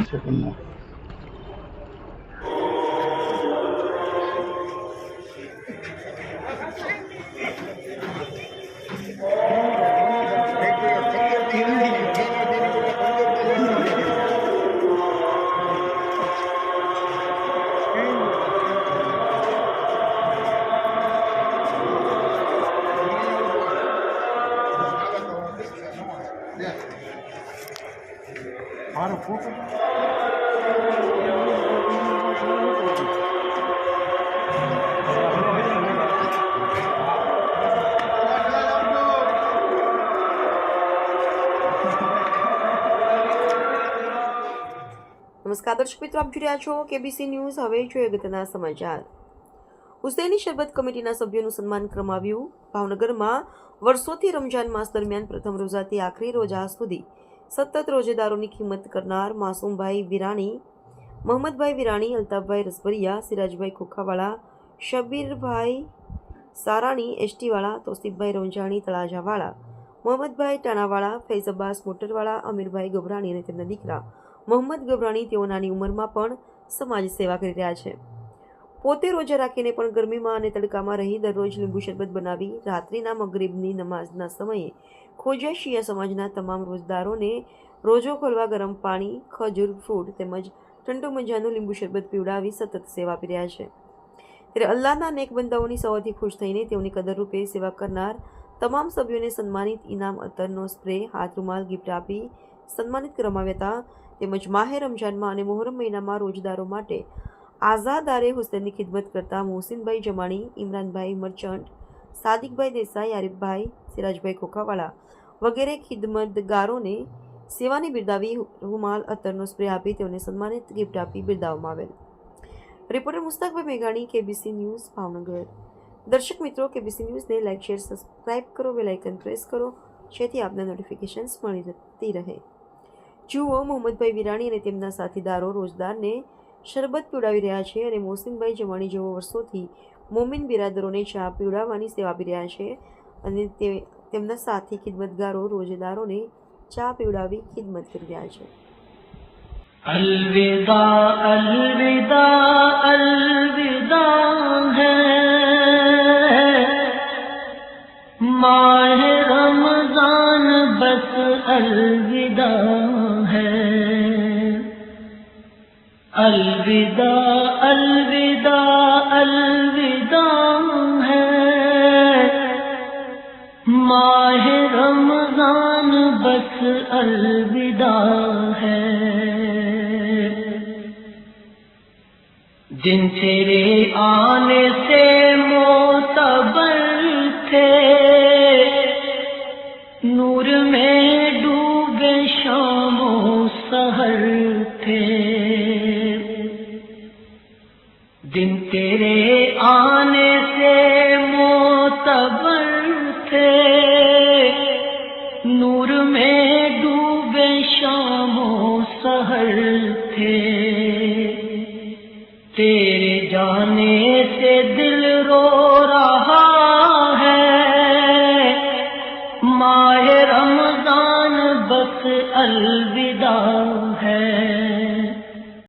Second में। નમસ્કાર દર્શક મિત્રો, આપ જોઈ રહ્યા છો કેબીસી ન્યૂઝ। હવે જોઈએ અગત્યના સમાચાર। હુસૈની શરબત કમિટીના સભ્યોનું સન્માન કરવામાં ભાવનગરમાં વર્ષોથી રમજાન માસ દરમિયાન પ્રથમ રોજાથી આખરી રોજા સુધી સતત રોજેદારોની ખિદમત કરનાર માસૂમભાઈ વિરાણી, મોહમ્મદભાઈ વિરાણી, અલ્તાફભાઈ રસબરિયા, સિરાજભાઈ ખોખાવાળા, શબીરભાઈ સારાણી એસટીવાળા, તોસીફભાઈ રંજાણી તળાજાવાળા, મોહમ્મદભાઈ ટાણાવાળા, ફૈઝ અબ્બાસ મોટરવાળા, અમીરભાઈ ગભરાણી અને તેમના દીકરા મોહમ્મદ ગભરાણી તેઓ નાની ઉંમરમાં પણ સમાજ સેવા કરી રહ્યા છે। પોતે રોજા રાખીને પણ ગરમીમાં અને તડકામાં રહી દરરોજ લીંબુ શરબત બનાવી રાત્રિના મગરીબની નમાઝના સમયે ખોજા શિયા સમાજના તમામ રોજદારોને રોજો ખોલવા ગરમ પાણી, ખજૂર, ફ્રૂટ તેમજ ઠંડુ મજાનું લીંબુ શરબત પીવડાવી સતત સેવા આપી રહ્યા છે। ત્યારે અલ્લાહના નેક બંદાઓની સૌથી ખુશ થઈને તેઓની કદરરૂપે સેવા કરનાર તમામ સભ્યોને સન્માનિત ઇનામ, અત્તરનો સ્પ્રે, હાથ રૂમાલ ગિફ્ટ આપી સન્માનિત કરવામાં આવ્યા હતા। તેમજ માહે રમજાનમાં અને મોહરમ મહિનામાં રોજદારો માટે આઝાદારે હુસૈનની ખિદમત કરતા મોહસિનભાઈ જમાણી, ઇમરાનભાઈ મર્ચન્ટ, સાદિકભાઈ દેસાઈ, આરિફભાઈ, સિરાજભાઈ ખોખાવાળા વગેરે ખિદમતગારોને સેવાની બિરદાવી રૂમાલ, અત્તરનો સ્પ્રે આપી તેઓને સન્માનિત ગિફ્ટ આપી બિરદાવવામાં આવેલ। રિપોર્ટર મુસ્તાકભાઈ મેઘાણી, કેબીસી ન્યૂઝ, ભાવનગર। દર્શક મિત્રો, કેબીસી ન્યૂઝને લાઇક, શેર, સબસ્ક્રાઇબ કરો, બેલ આઇકન પ્રેસ કરો જેથી આપને નોટિફિકેશન્સ મળતી રહે। જુઓ, મોહમ્મદભાઈ વિરાણી અને તેમના સાથીદારો રોજદારને શરબત પીવડાવી રહ્યા છે અને મોહસિનભાઈ જમાણી જેઓ વર્ષોથી મોમિન બિરાદરોને ચા પીવડાવવાની સેવા આપી રહ્યા છે અને તેમના સાથી ખિદમતગારો રોજદારોને ચા પીવડાવી ખિદમત કરી રહ્યા છે। अलविदा अलविदा अलविदा है माह रमजान बस अलविदा है अलविदा अलविदा अलविदा है माह रमजान बस अलविदा है दिन तेरे आने से मोतबर थे नूर में डूबे शामो सहर थे दिन तेरे आने से मोतबर थे नूर में डूबे शामो सहर थे तेरे जाने से दिल रो रहा है माह रमजान बस अलविदा है।